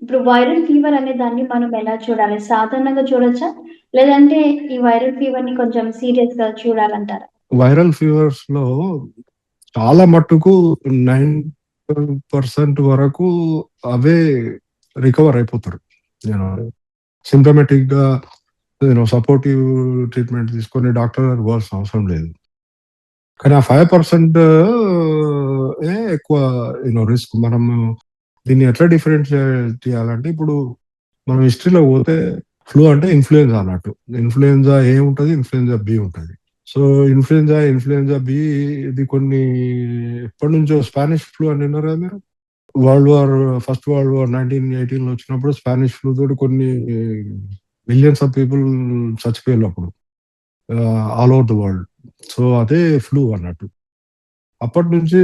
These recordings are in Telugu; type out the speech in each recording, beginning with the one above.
ఇప్పుడు వైరల్ ఫీవర్ అనే దాన్ని మనం ఎలా చూడాలి? సాధారణంగా చూడొచ్చా? లేదంటే ఈ వైరల్ ఫీవర్‌ని కొంచెం సీరియస్‌గా చూడాలంటారా? వైరల్ ఫీవర్స్‌లో చాలా మట్టుకు 90% వరకు అవే రికవర్ అయిపోతారు. నేను సింప్టమాటిక్‌గా సపోర్టివ్ ట్రీట్మెంట్ తీసుకొని డాక్టర్ దగ్గరికి పోవాల్సిన అవసరం లేదు. కానీ ఆ 5% ఎక్కువ రిస్క్. మనము దీన్ని ఎట్లా డిఫరెన్షియేట్ చేయాలంటే, ఇప్పుడు మనం హిస్టరీలోకి పోతే ఫ్లూ అంటే ఇన్‌ఫ్లుయెన్జా అన్నట్టు. ఇన్‌ఫ్లుయెన్జా ఏ ఉంటది, ఇన్‌ఫ్లుయెన్జా బి ఉంటది. సో, ఇన్‌ఫ్లుయెన్జా బి ఇది కొన్ని ఎప్పటినుంచో స్పానిష్ ఫ్లూ అని విన్నారా మీరు? ఫస్ట్ వరల్డ్ వార్ 1918లో వచ్చినప్పుడు స్పానిష్ ఫ్లూ తోటి కొన్ని మిలియన్స్ ఆఫ్ పీపుల్ చచ్చిపోయారు అప్పుడు. All over the world. So, అదే ఫ్లూ అన్నట్టు. అప్పటినుంచి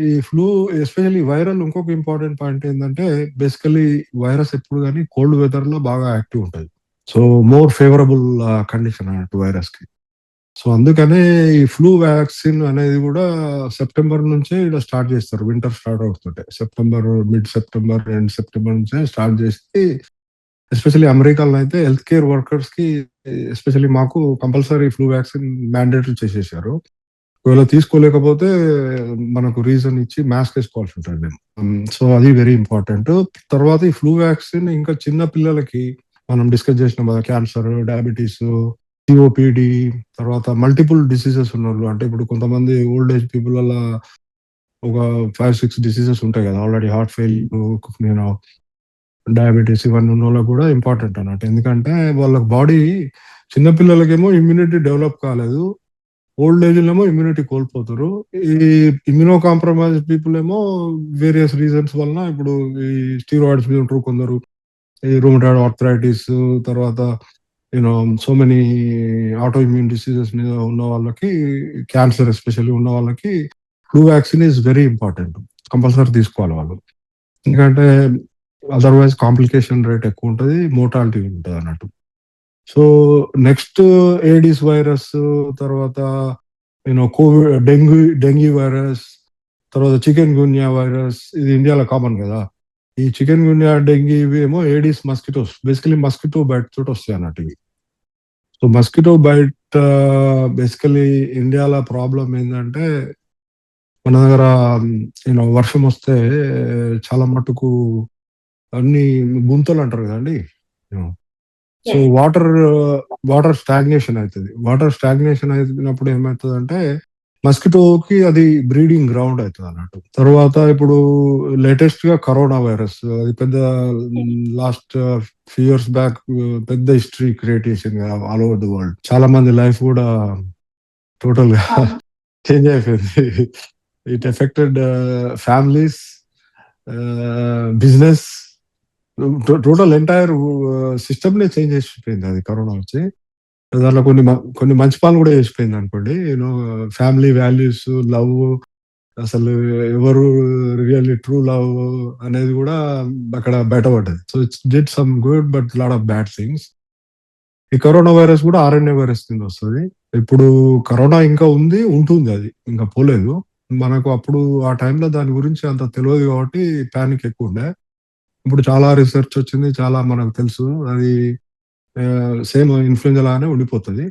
ఈ ఫ్లూ, ఎస్పెషల్లీ వైరల్, ఇంకొక ఇంపార్టెంట్ పాయింట్ ఏందంటే, బేసికల్లీ వైరస్ ఎప్పుడు గాని కోల్డ్ వెదర్‌లో బాగా యాక్టివ్ ఉంటది. సో, మోర్ ఫేవరబుల్ కండిషన్ అన్నట్టు వైరస్‌కి. సో, అందుకనే ఈ ఫ్లూ వ్యాక్సిన్ అనేది గూడా సెప్టెంబర్ నుంచే ఈడ స్టార్ట్ జేస్తారు. వింటర్ స్టార్ట్ అవుతుంటే. మిడ్ సెప్టెంబర్, ఎండ్ సెప్టెంబర్ నుంచే స్టార్ట్ జేసి, ఎస్పెషల్లీ అమెరికాలో అయితే హెల్త్ కేర్ వర్కర్స్‌కి, ఎస్పెషల్లీ మాకు కంపల్సరీ ఫ్లూ వ్యాక్సిన్ మ్యాండేటరీ చేసేసారు. ఒకవేళ తీసుకోలేకపోతే మనకు రీజన్ ఇచ్చి మాస్క్ వేసుకోవాల్సి ఉంటుంది మేము. సో, అది వెరీ ఇంపార్టెంట్. తర్వాత ఈ ఫ్లూ వ్యాక్సిన్ ఇంకా చిన్న పిల్లలకి మనం డిస్కస్ చేసినాం కదా, క్యాన్సర్, డయాబెటీస్, సిఓపిడి, తర్వాత మల్టిపుల్ డిసీజెస్ ఉన్నోళ్ళు, అంటే ఇప్పుడు కొంతమంది ఓల్డ్ ఏజ్ పీపుల్ వల్ల ఒక 5-6 డిసీజెస్ ఉంటాయి కదా ఆల్రెడీ, హార్ట్ ఫెయిల్, డయాబెటీస్, ఇవన్నీ ఉన్నోళ్ళకి కూడా ఇంపార్టెంట్ అన్నట్టు. ఎందుకంటే వాళ్ళ బాడీ, చిన్నపిల్లలకేమో ఇమ్యూనిటీ డెవలప్ కాలేదు, ఓల్డ్ ఏజ్‌లేమో ఇమ్యూనిటీ కోల్పోతారు. ఈ ఇమ్యూనో కాంప్రమైజ్డ్ పీపుల్ ఏమో వేరియస్ రీజన్స్ వలన ఇప్పుడు ఈ స్టెరాయిడ్స్ మీద ఉంటారు కొందరు. ఈ రూమటాయిడ్ ఆర్థరైటిస్, తర్వాత so many autoimmune diseases మీద ఉన్న వాళ్ళకి, క్యాన్సర్ ఎస్పెషల్లీ ఉన్న వాళ్ళకి flu vaccine is very important. Compulsory తీసుకోవాలి వాళ్ళు. ఎందుకంటే అదర్‌వైజ్ కాంప్లికేషన్ రేట్ ఎక్కువ ఉంటది, మోర్టాలిటీ ఉంటదన్నట్టు. సో, నెక్స్ట్ ఏడిస్ వైరస్, తర్వాత డెంగ్యూ వైరస్, తర్వాత చికెన్ గున్యా వైరస్, ఇది ఇండియాలో కామన్ కదా. ఈ చికెన్ గున్యా, డెంగ్యూ ఇవి ఏమో Aedes mosquitoes, basically mosquito bite తోటి వస్తాయి అన్నట్టు ఇవి. సో, మస్కిటో బైట్ బేసికలీ ఇండియాలో ప్రాబ్లం ఏంటంటే, మన దగ్గర వర్షం వస్తే చాలా మటుకు అన్ని గుంతలు అంటారు కదండి. So, yes. వాటర్ స్టాగ్నేషన్ అయితది. వాటర్ స్టాగ్నేషన్ అయినప్పుడు ఏమైతదంటే, మస్కిటోకి అది బ్రీడింగ్ గ్రౌండ్ అయితదన్నట్టు. తర్వాత ఇప్పుడు లేటెస్ట్‌గా కరోనా వైరస్, అది పెద్ద లాస్ట్ ఫ్యూ ఇయర్స్ బ్యాక్ పెద్ద హిస్టరీ క్రియేట్ చేసింది కదా ఆల్ ఓవర్ ది వరల్డ్. చాలా మంది లైఫ్ కూడా టోటల్‌గా అవును. చేంజ్ అయిపోయింది. It affected families, business, total entire సిస్టమ్‌నే చేంజ్ చేసిపోయింది అది కరోనా వచ్చి. దాంట్లో కొన్ని మంచి పనులు కూడా చేసిపోయింది అనుకోండి. ఫ్యామిలీ వాల్యూస్, లవ్, అసలు ఎవరు రియల్లీ ట్రూ లవ్ అనేది కూడా అక్కడ బయటపడ్డది. So, it's did some good but lot of bad things. ఈ కరోనా వైరస్ కూడా ఆర్ఎన్ఏ వైరస్ కింద వస్తది. ఇప్పుడు కరోనా ఇంకా ఉంది, ఉంటుంది, అది ఇంకా పోలేదు. మనకు అప్పుడు ఆ టైంలో దాని గురించి అంత తెలవదు కాబట్టి పానిక్ ఎక్కువుండే. ఇప్పుడు చాలా రిసర్చ్ వచ్చింది, చాలా మనకు తెలుసు. అది సేమ్ ఇన్‌ఫ్లుయెంజా లాగానే ఉండిపోతది.